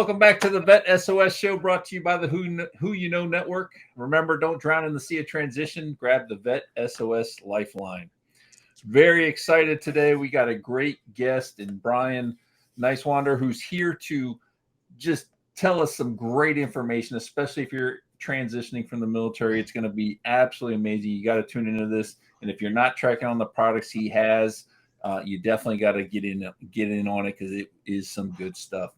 welcome back to the VET S.O.S show, brought to you by the Who You Know Network. Remember, don't drown in the sea of transition. Grab the VET S.O.S Lifeline. Very excited today. We got a great guest in Brian Niswander, who's here to just tell us some great information, especially if you're transitioning from the military. It's going to be absolutely amazing. You got to tune into this. And if you're not tracking on the products he has, you definitely got to get in on it, because it is some good stuff.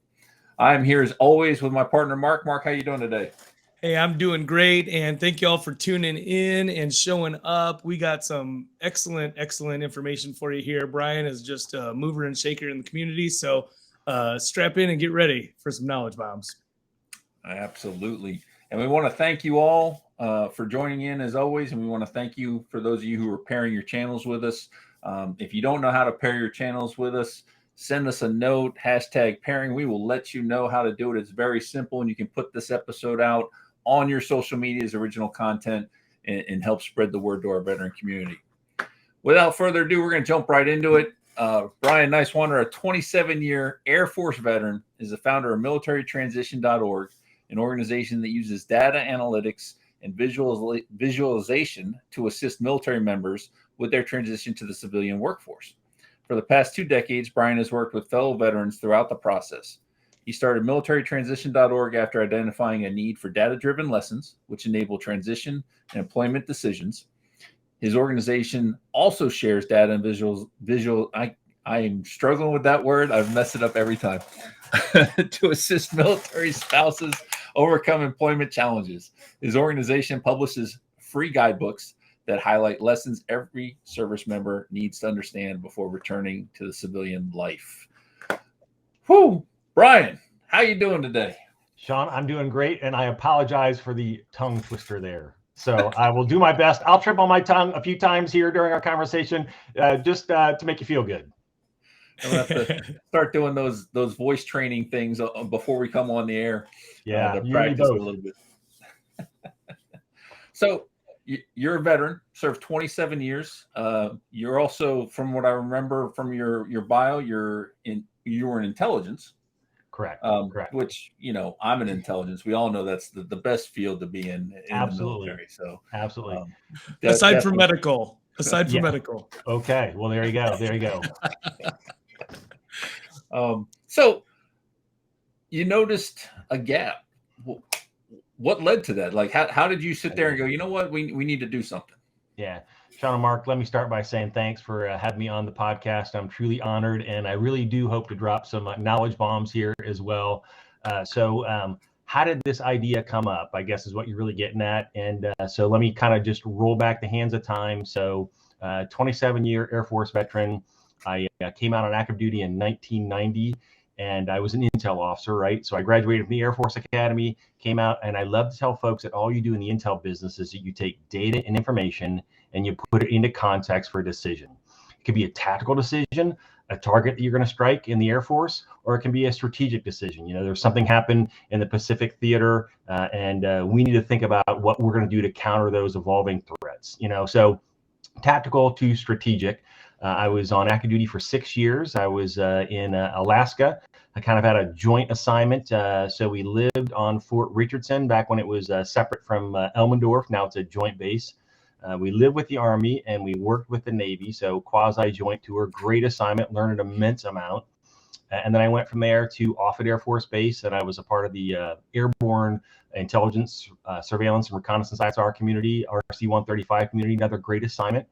I'm here as always with my partner, Mark. Mark, how you doing today? Hey, I'm doing great, and thank you all for tuning in and showing up. We got some excellent information for you here. Brian is just a mover and shaker in the community, so strap in and get ready for some knowledge bombs. Absolutely. And we want to thank you all for joining in as always, and we want to thank you for those of you who are pairing your channels with us. If you don't know how to pair your channels with us, send us a note, #pairing. We will let you know how to do it. It's very simple, and you can put this episode out on your social media as original content and help spread the word to our veteran community. Without further ado, we're going to jump right into it. Brian Niswander, a 27-year Air Force veteran, is the founder of militarytransition.org, an organization that uses data analytics and visualization to assist military members with their transition to the civilian workforce. For the past 2 decades, Brian has worked with fellow veterans throughout the process. He started militarytransition.org after identifying a need for data-driven lessons, which enable transition and employment decisions. His organization also shares data and visual. I am struggling with that word. I've messed it up every time. To assist military spouses overcome employment challenges. His organization publishes free guidebooks that highlight lessons every service member needs to understand before returning to the civilian life. Whew. Brian, how you doing today? Shawn, I'm doing great, and I apologize for the tongue twister there. So I will do my best. I'll trip on my tongue a few times here during our conversation, just to make you feel good. I'm gonna have to start doing those voice training things before we come on the air. Yeah, to practice a little bit. So you're a veteran, served 27 years. You're also, from what I remember from your bio, you were in intelligence. Correct. Correct. Which, I'm in intelligence. We all know that's the best field to be in Absolutely. the military. So absolutely. Aside from medical. Medical. Okay. Well, there you go. There you go. So you noticed a gap. What led to that? Like, how did you sit there and go, you know what, we need to do something? Yeah. Shawn and Mark, let me start by saying thanks for having me on the podcast. I'm truly honored, and I really do hope to drop some knowledge bombs here as well. So how did this idea come up, I guess, is what you're really getting at. And so let me kind of just roll back the hands of time. So 27-year Air Force veteran. I came out on active duty in 1990, and I was an intel officer, right? So I graduated from the Air Force Academy, came out, and I love to tell folks that all you do in the intel business is that you take data and information and you put it into context for a decision. It could be a tactical decision, a target that you're going to strike in the Air Force, or it can be a strategic decision. There's something happened in the Pacific theater, and we need to think about what we're going to do to counter those evolving threats. So tactical to strategic. I was on active duty for 6 years. I was in Alaska. I kind of had a joint assignment. So we lived on Fort Richardson back when it was separate from Elmendorf. Now it's a joint base. We lived with the Army and we worked with the Navy. So quasi-joint tour, great assignment, learned an immense amount. And then I went from there to Offutt Air Force Base, and I was a part of the Airborne Intelligence, Surveillance, and Reconnaissance ISR community, RC-135 community, another great assignment.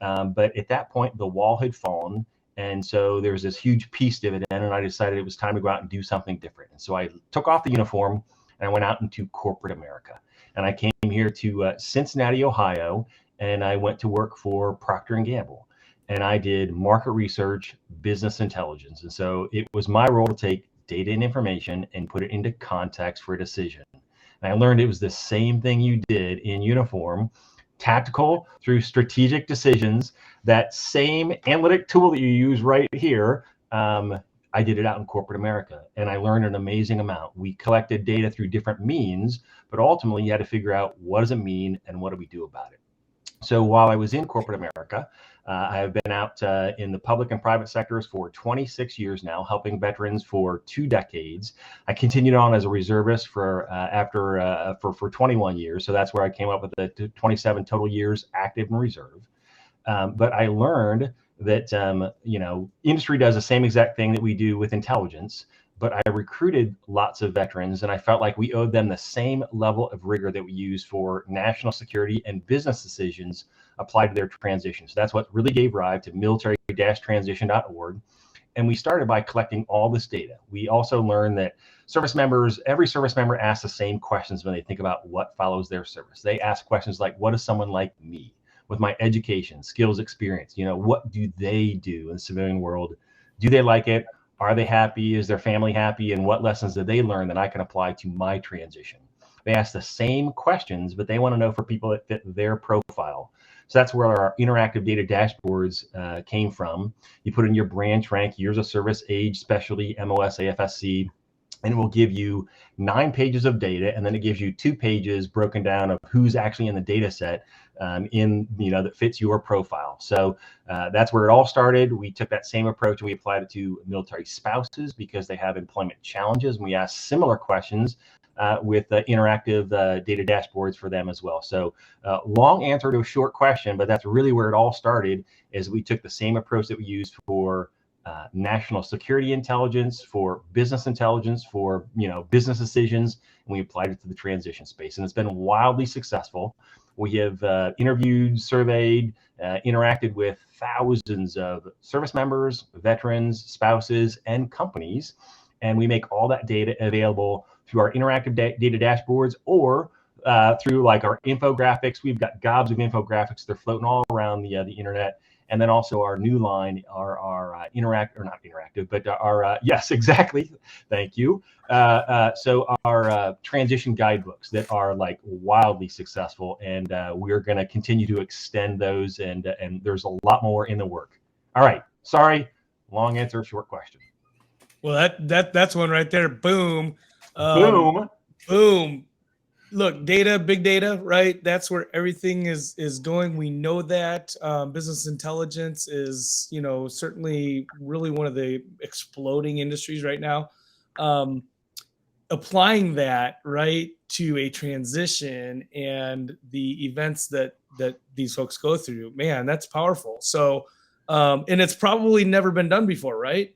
But at that point, the wall had fallen. And so there was this huge peace dividend, and I decided it was time to go out and do something different. And so I took off the uniform and I went out into corporate America. And I came here to Cincinnati, Ohio, and I went to work for Procter & Gamble. And I did market research, business intelligence. And so it was my role to take data and information and put it into context for a decision. And I learned it was the same thing you did in uniform, tactical through strategic decisions. That same analytic tool that you use right here, I did it out in corporate America, and I learned an amazing amount. We collected data through different means, but ultimately you had to figure out, what does it mean and what do we do about it? So while I was in corporate America, I have been out in the public and private sectors for 26 years now, helping veterans for 2 decades. I continued on as a reservist for 21 years. So that's where I came up with the 27 total years active in reserve. But I learned that, industry does the same exact thing that we do with intelligence, but I recruited lots of veterans and I felt like we owed them the same level of rigor that we use for national security and business decisions applied to their transition. So that's what really gave rise to military-transition.org. And we started by collecting all this data. We also learned that every service member asks the same questions when they think about what follows their service. They ask questions like, what is someone like me with my education, skills, experience? What do they do in the civilian world? Do they like it? Are they happy? Is their family happy? And what lessons did they learn that I can apply to my transition? They ask the same questions, but they want to know for people that fit their profile. So that's where our interactive data dashboards came from. You put in your branch, rank, years of service, age, specialty, MOS, AFSC, and it will give you 9 pages of data, and then it gives you 2 pages broken down of who's actually in the data set that fits your profile. So that's where it all started. We took that same approach and we applied it to military spouses because they have employment challenges, and we asked similar questions with interactive data dashboards for them as well. So long answer to a short question, but that's really where it all started. Is we took the same approach that we used for national security intelligence, for business intelligence, for business decisions, and we applied it to the transition space, and it's been wildly successful. We have interviewed, surveyed, interacted with thousands of service members, veterans, spouses, and companies, and we make all that data available through our interactive data dashboards or through like our infographics. We've got gobs of infographics. They're floating all around the internet. And then also our new line, our yes, exactly. Thank you. So our transition guidebooks that are like wildly successful, and we're going to continue to extend those, and there's a lot more in the work. All right. Sorry, long answer, short question. Well, that's one right there. Boom. Boom. Look, data, big data, right? That's where everything is going. We know that business intelligence is, certainly really one of the exploding industries right now. Applying that right to a transition and the events that these folks go through, man, that's powerful. So, and it's probably never been done before, right?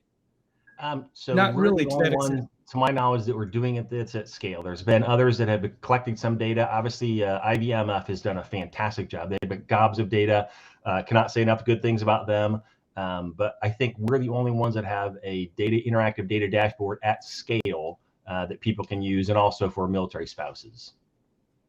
So not really to that extent. To my knowledge, that we're doing it that's at scale. There's been others that have been collecting some data. Obviously, IVMF has done a fantastic job. They've got gobs of data. Cannot say enough good things about them. But I think we're the only ones that have a interactive data dashboard at scale that people can use, and also for military spouses.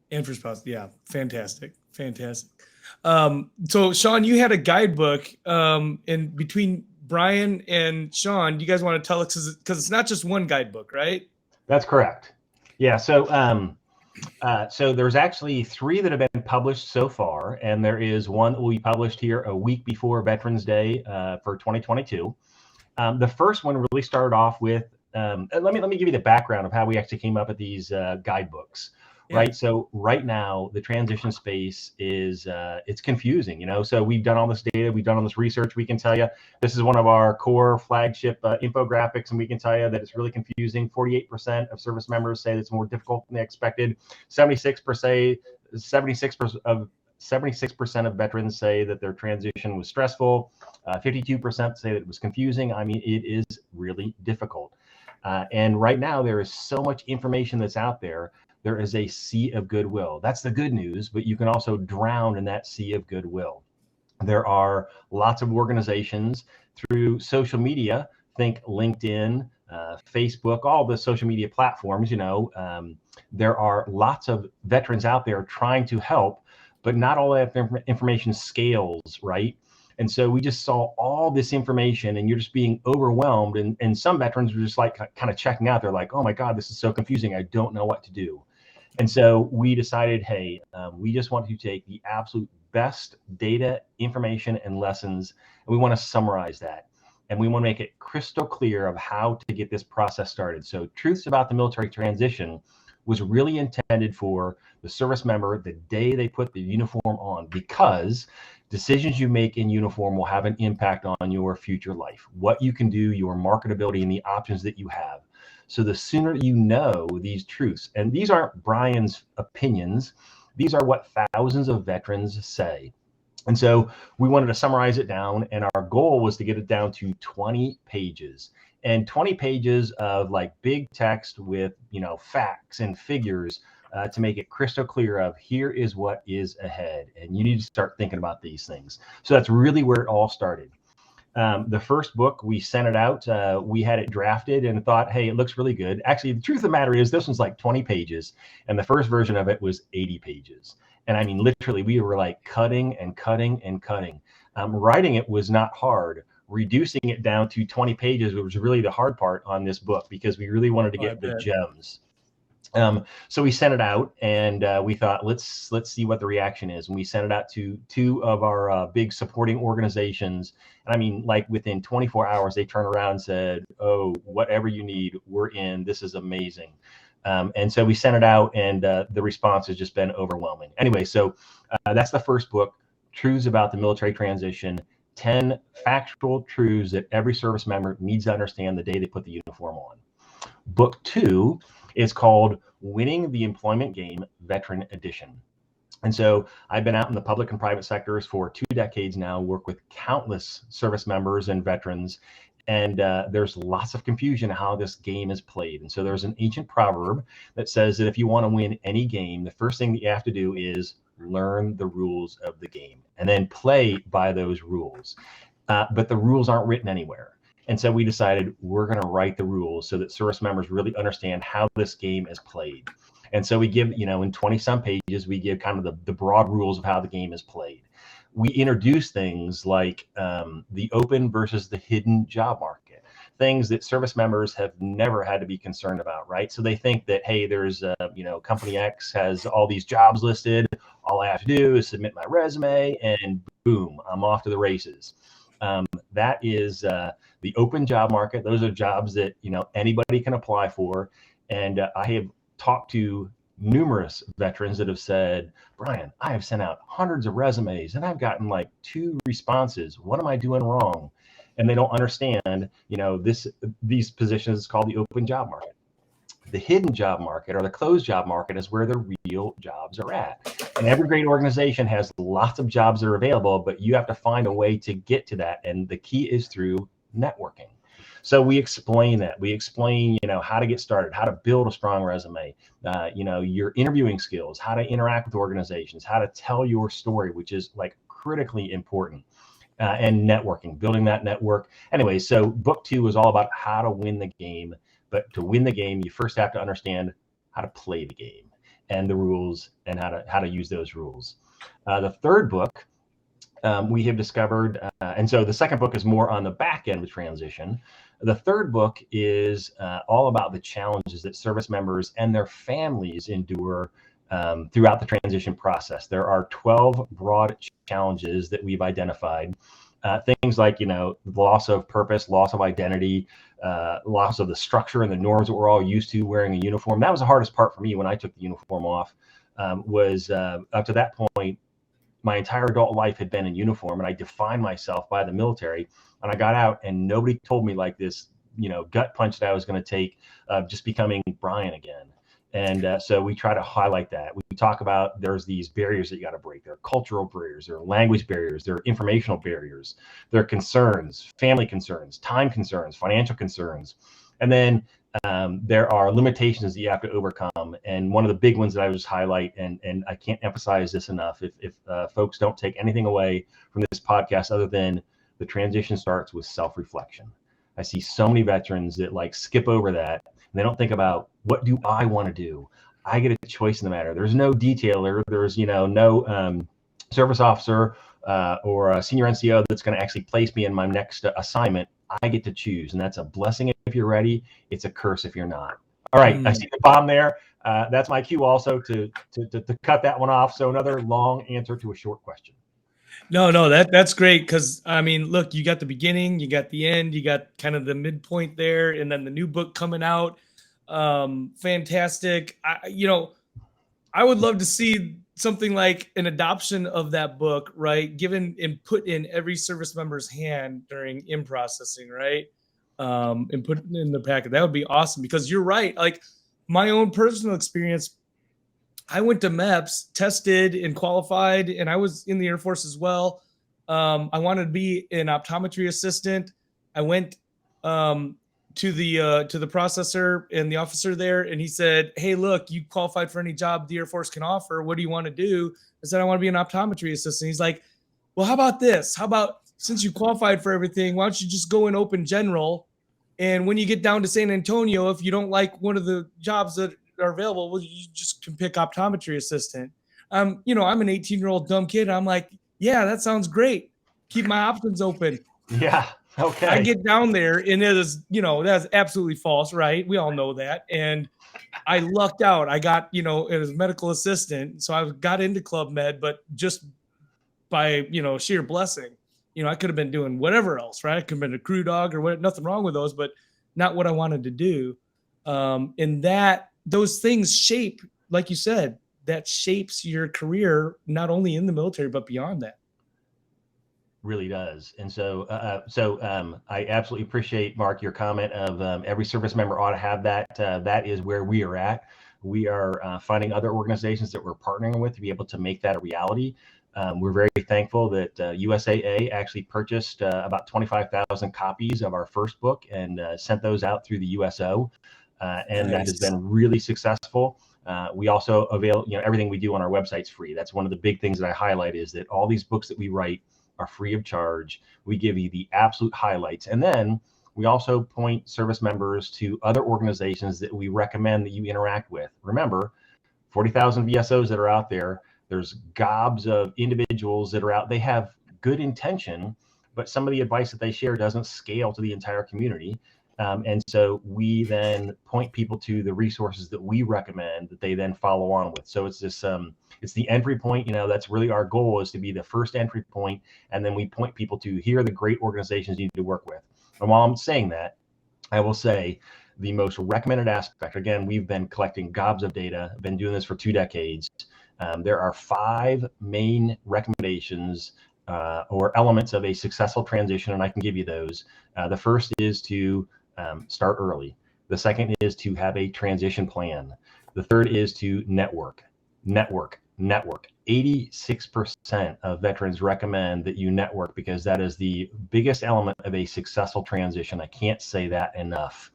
And for spouses, yeah, fantastic. So, Shawn, you had a guidebook in between Brian and Shawn. Do you guys want to tell us, because it's not just one guidebook, right? That's correct. Yeah. So so there's actually 3 that have been published so far, and there is one that will be published here a week before Veterans Day for 2022. The first one really started off with let me give you the background of how we actually came up with these guidebooks. Yeah. Right. So right now the transition space is it's confusing, So we've done all this data, we've done all this research. We can tell you this is one of our core flagship infographics, and we can tell you that it's really confusing. 48% of service members say it's more difficult than they expected. 76% of veterans say that their transition was stressful. 52% say that it was confusing. I mean, it is really difficult. And right now there is so much information that's out there. There is a sea of goodwill. That's the good news, but you can also drown in that sea of goodwill. There are lots of organizations through social media, think LinkedIn, Facebook, all the social media platforms, there are lots of veterans out there trying to help, but not all that information scales, right? And so we just saw all this information and you're just being overwhelmed. And some veterans were just like kind of checking out. They're like, oh my God, this is so confusing. I don't know what to do. And so we decided, hey, we just want to take the absolute best data, information, and lessons, and we want to summarize that. And we want to make it crystal clear of how to get this process started. So truths about the military transition was really intended for the service member the day they put the uniform on, because decisions you make in uniform will have an impact on your future life, what you can do, your marketability, and the options that you have. So the sooner you know these truths, and these aren't Brian's opinions, these are what thousands of veterans say. And so we wanted to summarize it down, and our goal was to get it down to 20 pages. And 20 pages of like big text with, facts and figures to make it crystal clear of here is what is ahead. And you need to start thinking about these things. So that's really where it all started. The first book, we sent it out. We had it drafted and thought, hey, it looks really good. Actually, the truth of the matter is this one's like 20 pages, and the first version of it was 80 pages. And I mean, literally, we were like cutting and cutting and cutting. Writing it was not hard. Reducing it down to 20 pages was really the hard part on this book, because we really wanted to get the gems. So we sent it out, and we thought, let's see what the reaction is. And we sent it out to two of our big supporting organizations. And I mean, like within 24 hours, they turned around and said, oh, whatever you need, we're in. This is amazing. And so we sent it out, and the response has just been overwhelming. Anyway, so that's the first book, Truths About the Military Transition, 10 factual truths that every service member needs to understand the day they put the uniform on. Book 2 is called Winning the Employment Game, Veteran Edition. And so I've been out in the public and private sectors for 2 decades now, work with countless service members and veterans. And there's lots of confusion how this game is played. And so there's an ancient proverb that says that if you want to win any game, the first thing that you have to do is learn the rules of the game and then play by those rules. But the rules aren't written anywhere. And so we decided we're going to write the rules so that service members really understand how this game is played. And so we give, in 20 some pages, we give kind of the broad rules of how the game is played. We introduce things like the open versus the hidden job market, things that service members have never had to be concerned about, right? So they think that, hey, there's, company X has all these jobs listed. All I have to do is submit my resume and boom, I'm off to the races. That is the open job market. Those are jobs that, anybody can apply for. And I have talked to numerous veterans that have said, Brian, I have sent out hundreds of resumes and I've gotten like 2 responses. What am I doing wrong? And they don't understand, these positions is called the open job market. The hidden job market or the closed job market is where the real jobs are at. And every great organization has lots of jobs that are available, but you have to find a way to get to that. And the key is through networking. So we explain that. We explain, how to get started, how to build a strong resume, your interviewing skills, how to interact with organizations, how to tell your story, which is like critically important, and networking, building that network. Anyway, so book 2 is all about how to win the game. But to win the game, you first have to understand how to play the game and the rules and how to use those rules. The third book we have discovered, and so the second book is more on the back end of transition. The third book is all about the challenges that service members and their families endure throughout the transition process. There are 12 broad challenges that we've identified. Things like, loss of purpose, loss of identity, loss of the structure and the norms that we're all used to wearing a uniform. That was the hardest part for me when I took the uniform off, was up to that point, my entire adult life had been in uniform, and I defined myself by the military. And I got out and nobody told me like this, gut punch that I was going to take of just becoming Brian again. And so we try to highlight that. We talk about there's these barriers that you got to break. There are cultural barriers, there are language barriers, there are informational barriers, there are concerns, family concerns, time concerns, financial concerns. And then there are limitations that you have to overcome. And one of the big ones that I just highlight, and I can't emphasize this enough, if folks don't take anything away from this podcast other than the transition starts with self-reflection. I see so many veterans that like skip over that. They don't think about, what do I want to do? I get a choice in the matter. There's no detailer. There's, no service officer or a senior NCO that's going to actually place me in my next assignment. I get to choose. And that's a blessing if you're ready. It's a curse if you're not. All right. I see the bomb there. That's my cue also to cut that one off. So another long answer to a short question. No, that's great. Because I mean, look, you got the beginning, you got the end, you got kind of the midpoint there, and then the new book coming out. Fantastic. I would love to see something like an adoption of that book, right? Given and put in every service member's hand during in processing, right? And put it in the packet. That would be awesome, because you're right. Like, my own personal experience, I went to MEPS, tested and qualified, and I was in the Air Force as well. I wanted to be an optometry assistant. I went to the processor and the officer there, and he said, "Hey, look, you qualified for any job the Air Force can offer. What do you want to do?" I said, "I want to be an optometry assistant." He's like, "Well, how about this? How about, since you qualified for everything, why don't you just go in open general? And when you get down to San Antonio, if you don't like one of the jobs that are available, well, you just can pick optometry assistant." I'm an 18-year-old dumb kid. I'm like, "Yeah, that sounds great. Keep my options open." Yeah. Okay. I get down there, and it is, that's absolutely false, right? We all know that. And I lucked out. I got, as medical assistant. So I got into Club Med, but just by, sheer blessing. I could have been doing whatever else, right? I could have been a crew dog or what, nothing wrong with those, but not what I wanted to do. And those things shape, like you said, that shapes your career, not only in the military, but beyond that. Really does. And so I absolutely appreciate, Mark, your comment of every service member ought to have that. That is where we are at. We are finding other organizations that we're partnering with to be able to make that a reality. We're very thankful that USAA actually purchased about 25,000 copies of our first book and sent those out through the USO. And that has been really successful. We also avail, everything we do on our website's free. That's one of the big things that I highlight, is that all these books that we write are free of charge. We give you the absolute highlights. And then we also point service members to other organizations that we recommend that you interact with. Remember, 40,000 VSOs that are out there. There's gobs of individuals that are out. They have good intention, but some of the advice that they share doesn't scale to the entire community. And so we then point people to the resources that we recommend that they then follow on with. So it's this, it's the entry point. That's really our goal, is to be the first entry point. And then we point people to, here are the great organizations you need to work with. And while I'm saying that, I will say the most recommended aspect, again, we've been collecting gobs of data, been doing this for 2 decades. There are 5 main recommendations or elements of a successful transition, and I can give you those. The first is to start early. The second is to have a transition plan. The third is to network. 86% of veterans recommend that you network, because that is the biggest element of a successful transition. I can't say that enough.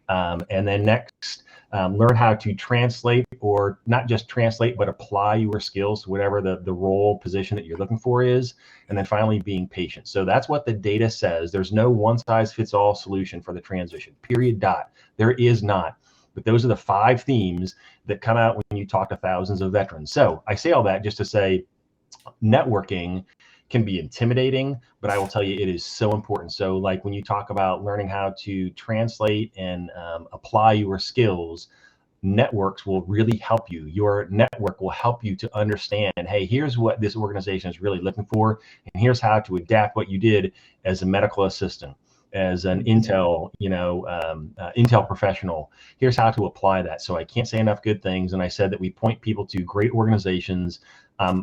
And then next, learn how to translate, or not just translate, but apply your skills to whatever the role, position that you're looking for is. And then finally, being patient. So that's what the data says. There's no one-size-fits-all solution for the transition, period, dot. There is not. But those are the 5 themes that come out when you talk to thousands of veterans. So I say all that just to say, networking can be intimidating, but I will tell you, it is so important. So like when you talk about learning how to translate and apply your skills, networks will really help you. Your network will help you to understand, hey, here's what this organization is really looking for, and here's how to adapt what you did as a medical assistant, as an Intel, Intel professional. Here's how to apply that. So I can't say enough good things. And I said that we point people to great organizations.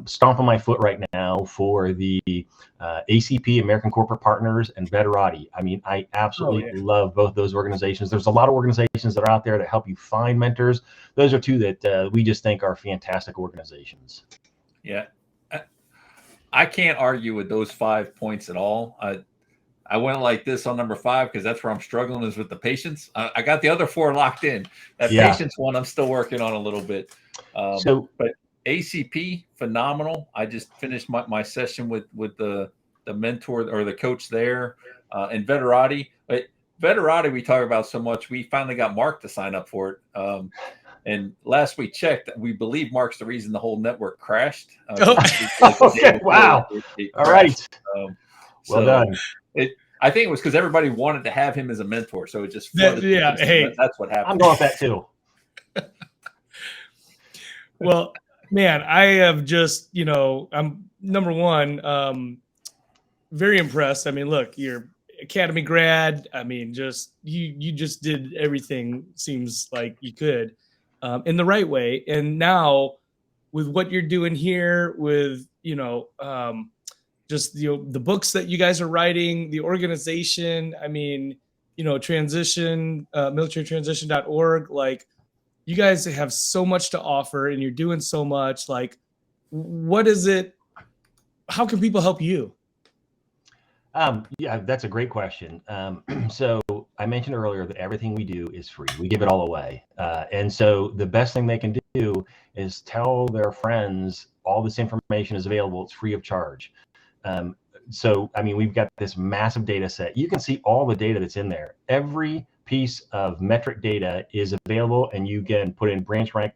Stomping my foot right now for the ACP, American Corporate Partners, and Veterati. I mean, I absolutely love both those organizations. There's a lot of organizations that are out there that help you find mentors. Those are 2 that we just think are fantastic organizations. Yeah, I can't argue with those 5 points at all. I went like this on number 5 because that's where I'm struggling, is with the patience. I got the other 4 locked in. That patience one, I'm still working on a little bit. But ACP, phenomenal. I just finished my session with the mentor or the coach there, and Veterati. But Veterati, we talk about so much. We finally got Mark to sign up for it. And last we checked, we believe Mark's the reason the whole network crashed. Okay, wow. All right. Well done. I think it was because everybody wanted to have him as a mentor, so it just flooded. Hey, that's what happened. I'm going with that too. Well, man, I have just, I'm number one, very impressed. I mean, look, you're Academy grad. I mean, just you just did everything, seems like you could, in the right way. And now with what you're doing here, with just the books that you guys are writing, the organization, I mean, transition, militarytransition.org, like, you guys have so much to offer and you're doing so much. Like, what is it? How can people help you? Yeah, that's a great question. So I mentioned earlier that everything we do is free. We give it all away. And so the best thing they can do is tell their friends all this information is available. It's free of charge. So, I mean, we've got this massive data set. You can see all the data that's in there. Every piece of metric data is available, and you can put in branch rank,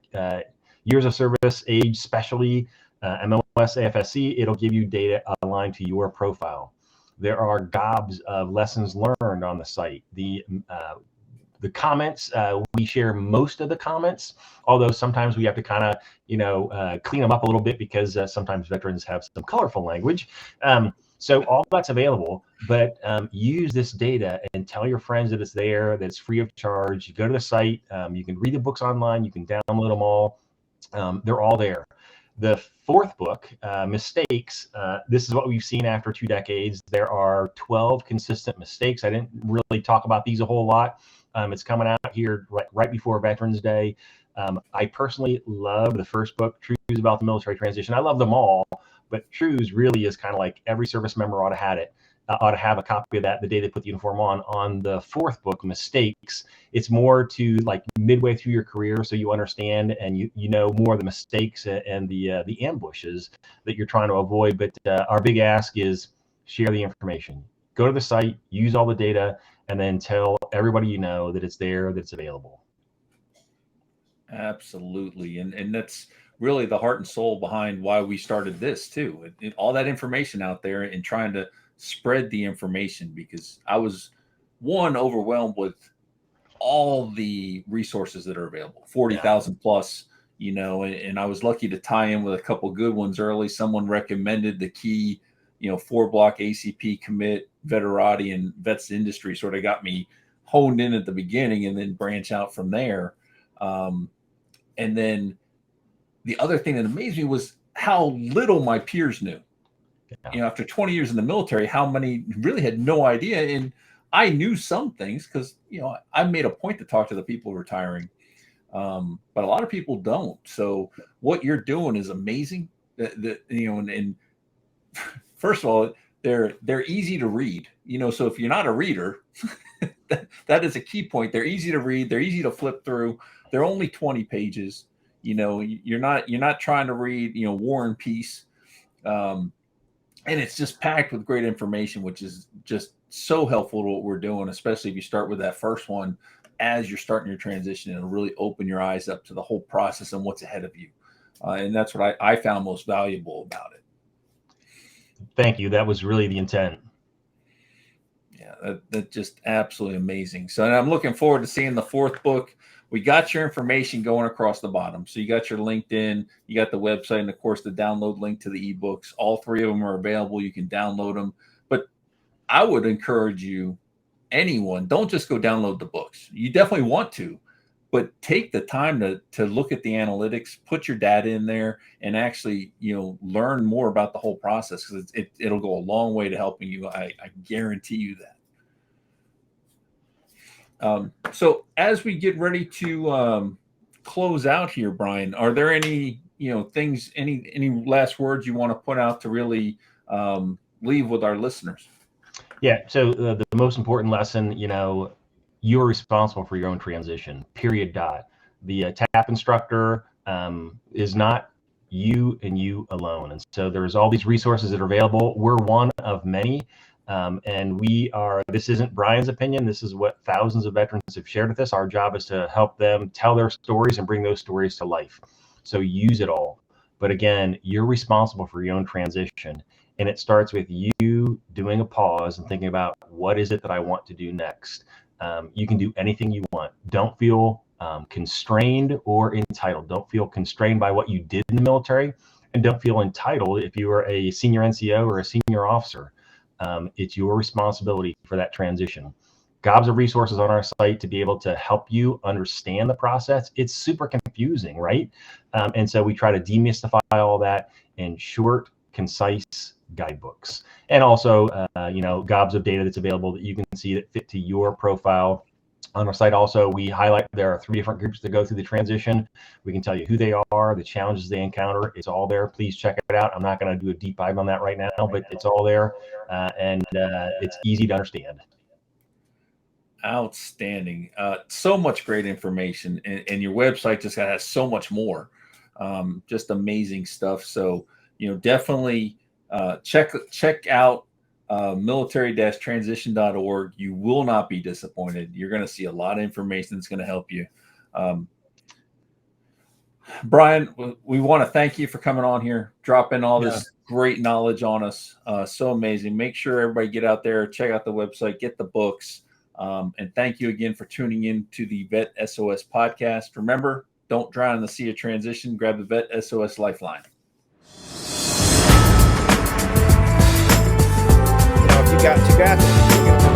years of service, age, specialty, MOS, AFSC. It'll give you data aligned to your profile. There are gobs of lessons learned on the site. The comments, we share most of the comments, although sometimes we have to kind of, clean them up a little bit because sometimes veterans have some colorful language. So all that's available, but use this data and tell your friends that it's there, that it's free of charge. You go to the site, you can read the books online, you can download them all. They're all there. The fourth book, Mistakes, this is what we've seen after 2 decades. There are 12 consistent mistakes. I didn't really talk about these a whole lot. It's coming out here right before Veterans Day. I personally love the first book, Truths About the Military Transition. I love them all, but Truths really is kind of like every service member ought to have it. Ought to have a copy of that the day they put the uniform on. On the fourth book, Mistakes, it's more to like midway through your career, so you understand and you know more of the mistakes and the ambushes that you're trying to avoid. But our big ask is share the information. Go to the site, use all the data, and then tell everybody you know that it's there, that it's available. Absolutely, and that's really the heart and soul behind why we started this too. All that information out there and trying to spread the information, because I was overwhelmed with all the resources that are available, 40,000 plus, and I was lucky to tie in with a couple good ones early. Someone recommended the key, 4-block ACP commit, Veterati, and Vets Industry sort of got me honed in at the beginning and then branch out from there. And then the other thing that amazed me was how little my peers knew. After 20 years in the military, how many really had no idea. And I knew some things because, I made a point to talk to the people retiring. But a lot of people don't. So what you're doing is amazing. And first of all, they're easy to read, so if you're not a reader, that is a key point. They're easy to read. They're easy to flip through. They're only 20 pages. You're not trying to read, War and Peace. And it's just packed with great information, which is just so helpful to what we're doing, especially if you start with that first one as you're starting your transition. It'll really open your eyes up to the whole process and what's ahead of you. And that's what I found most valuable about it. Thank you. That was really the intent. Yeah, that's just absolutely amazing. So I'm looking forward to seeing the fourth book. We got your information going across the bottom. So you got your LinkedIn, you got the website, and of course the download link to the ebooks. All 3 of them are available. You can download them. But I would encourage you, anyone, don't just go download the books. You definitely want to, but take the time to look at the analytics, put your data in there, and actually, learn more about the whole process, because it'll go a long way to helping you. I guarantee you that. So as we get ready to close out here, Brian, are there any things, any last words you want to put out to really leave with our listeners? Yeah. So the most important lesson, you're responsible for your own transition. Period. Dot. The TAP instructor is not you and you alone, and so there's all these resources that are available. We're one of many. And this isn't Brian's opinion. This is what thousands of veterans have shared with us. Our job is to help them tell their stories and bring those stories to life. So use it all. But again, you're responsible for your own transition. And it starts with you doing a pause and thinking about, what is it that I want to do next? You can do anything you want. Don't feel constrained or entitled. Don't feel constrained by what you did in the military. And don't feel entitled if you are a senior NCO or a senior officer. It's your responsibility for that transition. Gobs of resources on our site to be able to help you understand the process. It's super confusing, right? And so we try to demystify all that in short, concise guidebooks. And also, gobs of data that's available that you can see that fit to your profile. On our site also, we highlight there are 3 different groups that go through the transition. We can tell you who they are, the challenges they encounter. It's all there. Please check it out. I'm not going to do a deep dive on that right now, but it's all there, and it's easy to understand. Outstanding. So much great information, and your website just has so much more. Just amazing stuff. So, definitely check out military-transition.org. You will not be disappointed. You're going to see a lot of information that's going to help you. Brian, we want to thank you for coming on here, dropping all this great knowledge on us. So amazing. Make sure everybody get out there, check out the website, get the books. And thank you again for tuning in to the VET S.O.S podcast. Remember, don't drown in the sea of transition. Grab the VET S.O.S lifeline. If you got it.